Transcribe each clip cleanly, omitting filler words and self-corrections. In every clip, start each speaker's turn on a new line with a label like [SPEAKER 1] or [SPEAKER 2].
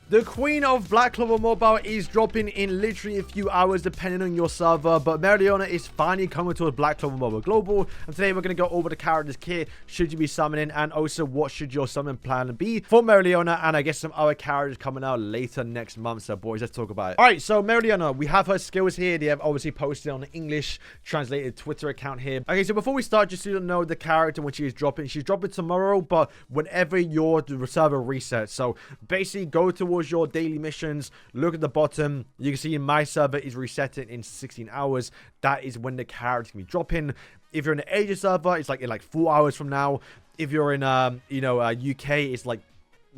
[SPEAKER 1] The Queen of Black Clover Mobile is dropping in literally a few hours depending on your server, but Mereoleona is finally coming to a Black Clover Mobile Global, and today we're going to go over the characters kit, should you be summoning, and also what should your summon plan be for Mereoleona, and I guess some other characters coming out later next month. So boys, let's talk about it. Alright, so Mereoleona, we have her skills here. They have obviously posted on the English translated Twitter account here. Okay, so before we start, just so you know the character when she's dropping tomorrow, but whenever your server resets. So basically go towards your daily missions, look at the bottom, you can see my server is resetting in 16 hours. That is when the character can be dropping. If you're in the Asia server, it's like in 4 hours from now. If you're in UK, it's like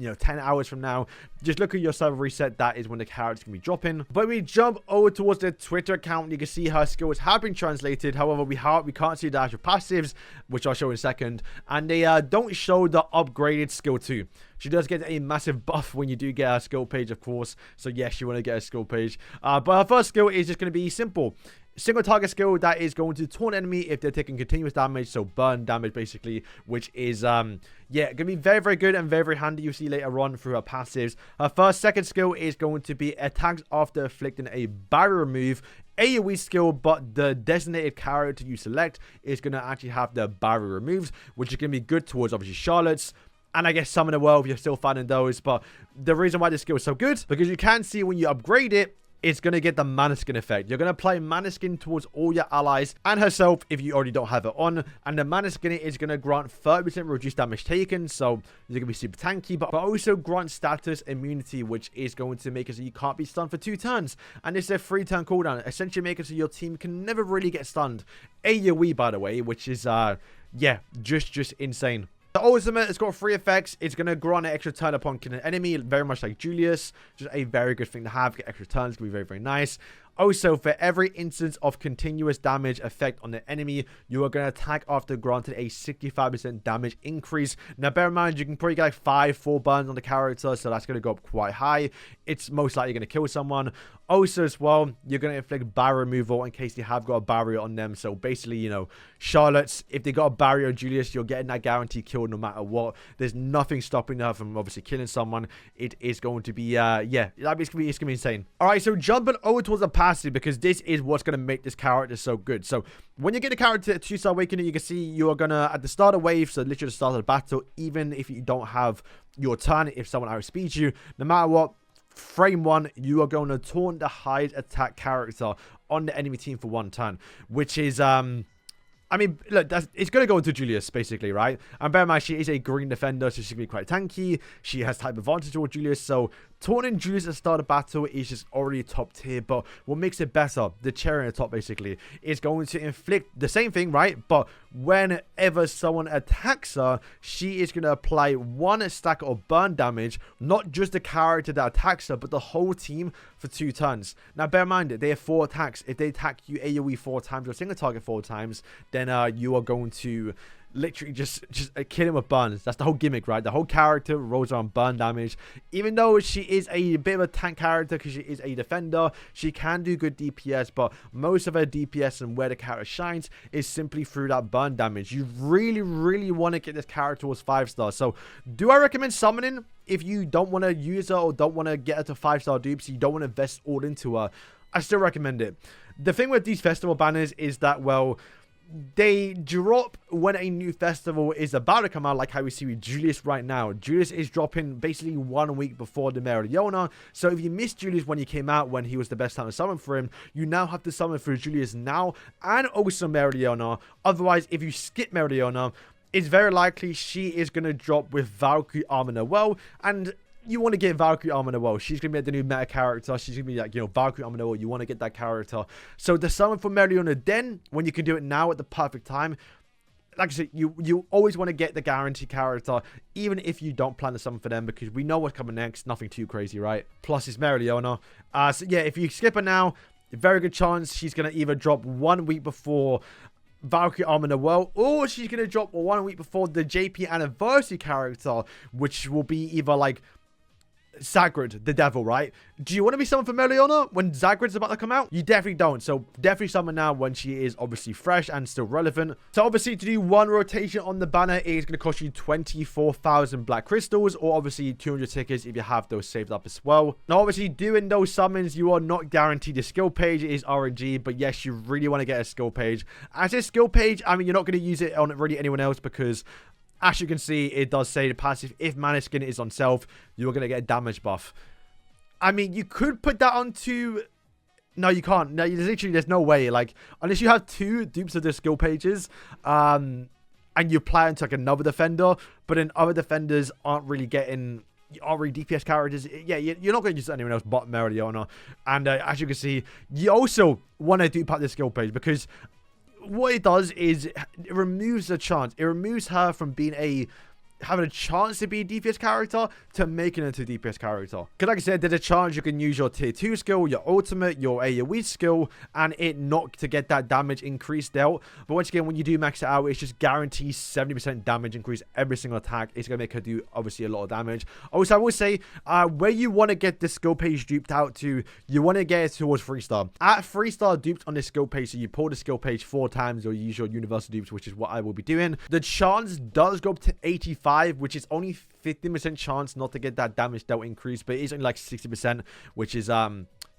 [SPEAKER 1] 10 hours from now. Just look at your server reset. That is when the characters can be dropping. But we jump over towards the Twitter account. You can see her skills have been translated. However, we can't see the actual passives, which I'll show in a second. And they don't show the upgraded skill 2. She does get a massive buff when you do get her skill page, of course. So yes, you want to get a skill page. But her first skill is just going to be simple. Single target skill that is going to taunt enemy if they're taking continuous damage, so burn damage basically, which is yeah, gonna be very, very good and very, very handy. You see later on through her passives. Her second skill is going to be attacks after inflicting a barrier remove, AoE skill, but the designated character you select is going to actually have the barrier removes, which is going to be good towards obviously Charlotte's, and I guess some in the world if you're still finding those. But the reason why this skill is so good, because you can see when you upgrade it, it's going to get the mana skin effect. You're going to apply mana skin towards all your allies and herself if you already don't have it on. And the mana skin is going to grant 30% reduced damage taken. So you're going to be super tanky, but also grant status immunity, which is going to make it so you can't be stunned for 2 turns. And it's a 3-turn cooldown. Essentially make it so your team can never really get stunned. AoE, by the way, which is, yeah, just insane. The ultimate, it's got 3 effects. It's going to grant an extra turn upon killing an enemy, very much like Julius. Just a very good thing to have. Get extra turns, can be very, very nice. Also, for every instance of continuous damage effect on the enemy, you are going to attack after granted a 65% damage increase. Now, bear in mind, you can probably get like 4 burns on the character, so that's going to go up quite high. It's most likely going to kill someone. Also, as well, you're going to inflict barrier removal in case they have got a barrier on them. So, basically, Charlotte's, if they got a barrier on Julius, you're getting that guaranteed kill no matter what. There's nothing stopping her from obviously killing someone. It is going to be, yeah, it's going to be insane. All right, so jumping over towards the passive, because this is what's going to make this character so good. So when you get the character at 2-star awakening, you can see you are going to, at the start of wave, so literally the start of the battle, even if you don't have your turn, if someone outspeeds you, no matter what, frame 1, you are going to taunt the highest attack character on the enemy team for 1 turn, which is I mean, look, it's going to go into Julius, basically, right? And bear in mind, she is a green defender, so she's going to be quite tanky. She has type advantage over Julius, so taunting Julius at the start of battle is just already top tier. But what makes it better, the cherry on the top, basically, is going to inflict the same thing, right? But whenever someone attacks her, she is going to apply 1 stack of burn damage, not just the character that attacks her, but the whole team for 2 turns. Now, bear in mind, they have 4 attacks. If they attack you AoE 4 times or single target 4 times, then you are going to literally just kill him with burns. That's the whole gimmick, right? The whole character rolls around burn damage. Even though she is a bit of a tank character because she is a defender, she can do good DPS, but most of her DPS and where the character shines is simply through that burn damage. You really, really want to get this character towards 5 stars. So do I recommend summoning if you don't want to use her or don't want to get her to 5-star dupes? You don't want to invest all into her. I still recommend it. The thing with these festival banners is that, well, they drop when a new festival is about to come out, like how we see with Julius right now. Julius is dropping basically 1 week before the Mereoleona. So if you missed Julius when he came out, when he was the best time to summon for him, you now have to summon for Julius now and also Mereoleona. Otherwise, if you skip Mereoleona, it's very likely she is going to drop with Valkyrie Armor Noel, and you want to get Valkyrie Armor Noel. She's going to be the new meta character. She's going to be like, Valkyrie Armor Noel. You want to get that character. So the summon for Mereoleona then, when you can do it now at the perfect time, like I said, you always want to get the guaranteed character, even if you don't plan to summon for them, because we know what's coming next. Nothing too crazy, right? Plus, it's Mereoleona. So yeah, if you skip her now, a very good chance she's going to either drop 1 week before Valkyrie Armor Noel, or she's going to drop 1 week before the JP anniversary character, which will be either like Zagrid, the devil, right? Do you want to be summoned for Mereoleona when Zagrid's about to come out? You definitely don't. So definitely summon now when she is obviously fresh and still relevant. So obviously to do one rotation on the banner, it is going to cost you 24,000 black crystals, or obviously 200 tickets if you have those saved up as well. Now obviously doing those summons, you are not guaranteed a skill page. It is RNG, but yes, you really want to get a skill page. As a skill page, I mean, you're not going to use it on really anyone else, because as you can see, it does say the passive, if Mana Skin is on self, you're going to get a damage buff. I mean, you could put that onto... No, you can't. No, there's no way. Like, unless you have 2 dupes of the skill pages, and you apply it to like another defender, but then other defenders aren't really DPS characters. Yeah, you're not going to use anyone else but Mereoleona. And as you can see, you also want to dupe out the skill page, because what it does is it removes the chance. It removes her from being having a chance to be a DPS character to making it into a DPS character. Because like I said, there's a chance you can use your tier 2 skill, your ultimate, your AoE skill, and it not to get that damage increase dealt. But once again, when you do max it out, it's just guarantees 70% damage increase every single attack. It's going to make her do obviously a lot of damage. Also, I will say, where you want to get this skill page duped out to, you want to get it towards 3-star. At 3-star duped on this skill page, so you pull the skill page 4 times or use your universal dupes, which is what I will be doing. The chance does go up to 85, which is only 15% chance not to get that damage dealt increase, but it is only like 60%, which is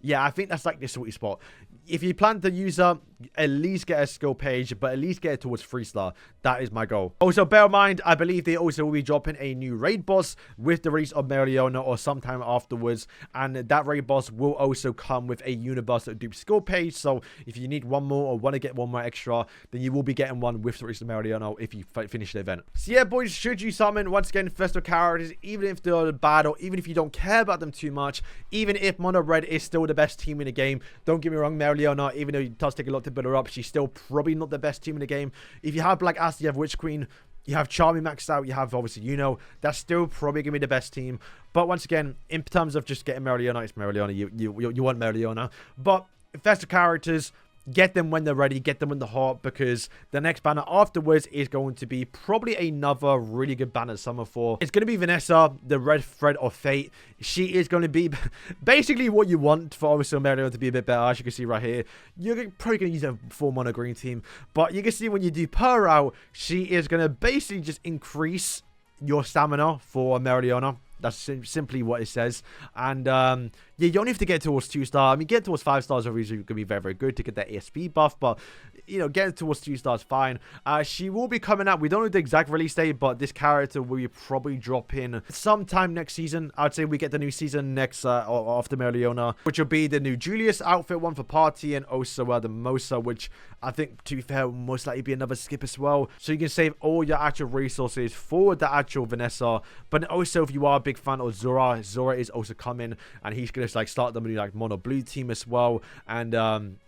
[SPEAKER 1] yeah, I think that's like the sweet spot. If you plan to use her, at least get a skill page, but at least get it towards 3-star. That is my goal. Also, bear in mind, I believe they also will be dropping a new raid boss with the release of Mereoleona or sometime afterwards. And that raid boss will also come with a universal dupe skill page. So if you need one more or want to get one more extra, then you will be getting one with the release of Mereoleona if you finish the event. So yeah, boys, should you summon, once again, festival characters, even if they're bad or even if you don't care about them too much, even if Mono Red is still the best team in the game, don't get me wrong, Mereoleona, even though it does take a lot to build her up, she's still probably not the best team in the game. If you have Black Ass, you have Witch Queen, you have Charming maxed out, you have obviously, that's still probably gonna be the best team. But once again, in terms of just getting Mereoleona, it's Mereoleona. You want Mereoleona. But festive characters, get them when they're ready, get them when they're hot, because the next banner afterwards is going to be probably another really good banner to summon for. It's going to be Vanessa, the Red Thread of Fate. She is going to be basically what you want for obviously Mereoleona to be a bit better. As you can see right here, you're probably going to use a full mono green team, but you can see when you do her out, she is going to basically just increase your stamina for Mereoleona. That's simply what it says. And yeah, you don't have to get towards 2-star. I mean, get towards 5 stars obviously going to be very, very good to get that ESP buff. But, getting towards 2 stars, fine. She will be coming out. We don't know the exact release date, but this character will be probably dropping sometime next season. I'd say we get the new season next after Mereoleona, which will be the new Julius outfit one for party, and also the Mosa, which I think, to be fair, will most likely be another skip as well. So you can save all your actual resources for the actual Vanessa. But also, if you are a big fan of Zora is also coming, and he's going to start the new mono blue team as well. And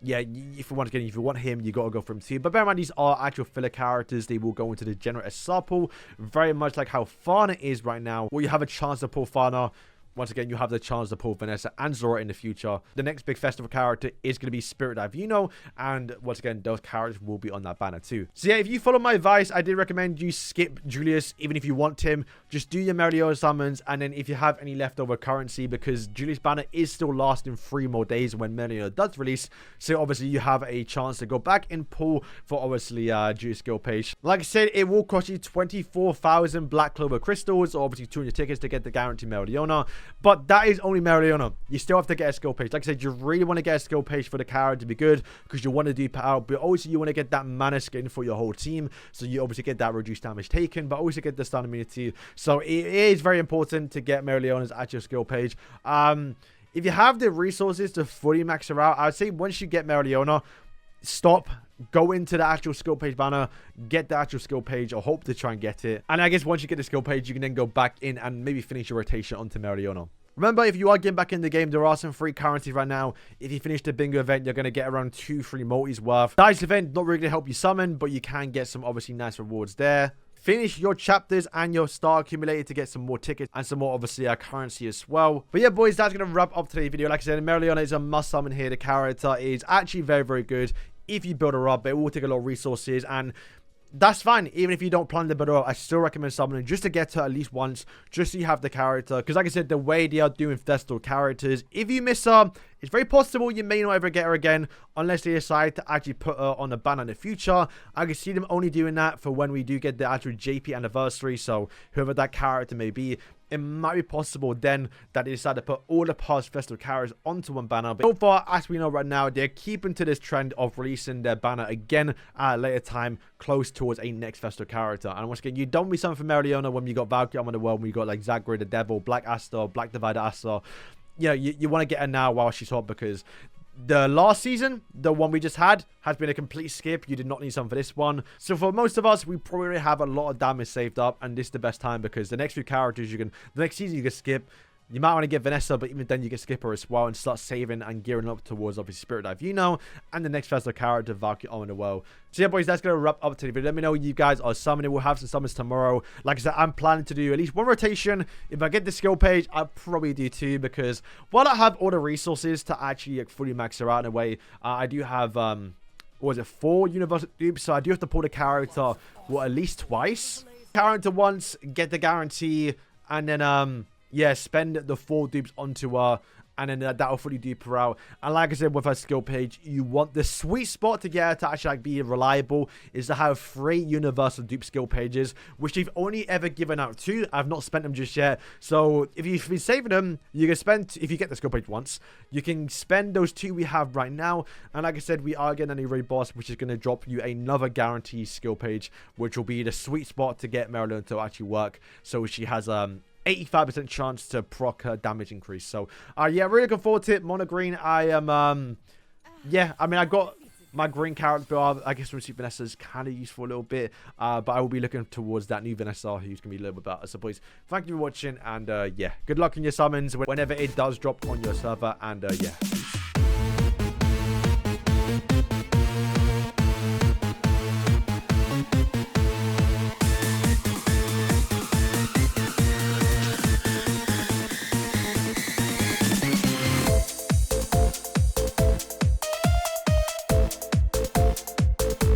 [SPEAKER 1] yeah, if you want him, you got to go for him too. But bear in mind, these are actual filler characters. They will go into the general SR pool, very much like how Fana is right now, where you have a chance to pull Fana. Once again, you have the chance to pull Vanessa and Zora in the future. The next big festival character is going to be Spirit Divino, and once again, those characters will be on that banner too. So yeah, if you follow my advice, I did recommend you skip Julius, even if you want him. Just do your Mereoleona summons, and then if you have any leftover currency, because Julius banner is still lasting 3 more days when Mereoleona does release, so obviously you have a chance to go back and pull for obviously Julius skill page. Like I said, it will cost you 24,000 Black Clover crystals, or obviously 200 tickets to get the guaranteed Mereoleona. But that is only Mereoleona. You still have to get a skill page. Like I said, you really want to get a skill page for the character to be good, because you want to dupe it out, but also you want to get that mana skin for your whole team, so you obviously get that reduced damage taken, but also get the stun immunity. So it is very important to get Mereoleona's actual skill page. If you have the resources to fully max her out, I'd say once you get Mereoleona, stop, go into the actual skill page banner, get the actual skill page, or hope to try and get it. And I guess once you get the skill page, you can then go back in and maybe finish your rotation onto Mereoleona. Remember, if you are getting back in the game, there are some free currencies right now. If you finish the bingo event, you're going to get around 2-3 multis worth. Dice event, not really going to help you summon, but you can get some obviously nice rewards there. Finish your chapters and your star accumulator to get some more tickets and some more obviously currency as well. But yeah, boys, that's going to wrap up today's video. Like I said, Mereoleona is a must summon here. The character is actually very, very good if you build her up, but it will take a lot of resources, and that's fine. Even if you don't plan the build up, I still recommend summoning just to get her at least once, just so you have the character. Because like I said, the way they are doing Festal characters, if you miss her, it's very possible you may not ever get her again unless they decide to actually put her on a banner in the future. I can see them only doing that for when we do get the actual JP anniversary. So whoever that character may be, it might be possible then that they decide to put all the past Festal characters onto one banner. But so far, as we know right now, they're keeping to this trend of releasing their banner again at a later time, close towards a next Festal character. And once again, you don't be something for Mereoleona when you got Valkyrie Armor in the World, when you got like Zagreus the Devil, Black Astor, Black Divider Astor. You know, you want to get her now while she's hot, because the last season, the one we just had, has been a complete skip. You did not need some for this one. So for most of us, we probably have a lot of damage saved up, and this is the best time because the next few characters the next season you can skip. You might want to get Vanessa, but even then you can skip her as well and start saving and gearing up towards obviously Spirit Dive, and the next Festal character, Valkyrie Armor in the World. So yeah, boys, that's going to wrap up today. But let me know you guys are summoning. We'll have some summons tomorrow. Like I said, I'm planning to do at least one rotation. If I get the skill page, I'll probably do 2, because while I have all the resources to actually like, fully max her out in a way, I do have, what was it, 4 universal dupes, so I do have to pull the character, at least twice. Character once, get the guarantee, and then, yeah, spend the 4 dupes onto her, and then that'll fully dupe her out. And like I said, with her skill page, you want the sweet spot to get her to actually like be reliable is to have 3 universal dupe skill pages, which they've only ever given out 2. I've not spent them just yet. So if you've been saving them, you can spend, if you get the skill page once, you can spend those 2 we have right now. And like I said, we are getting a new raid boss, which is going to drop you another guaranteed skill page, which will be the sweet spot to get Mereoleona to actually work. So she has 85% chance to proc her damage increase. So yeah, really looking forward to it. Mono green, I am yeah, I mean, I got my green character build. I guess receive Vanessa is kind of useful a little bit, but I will be looking towards that new Vanessa, who's gonna be a little bit better. So boys, thank you for watching, and yeah, good luck in your summons whenever it does drop on your server, and yeah.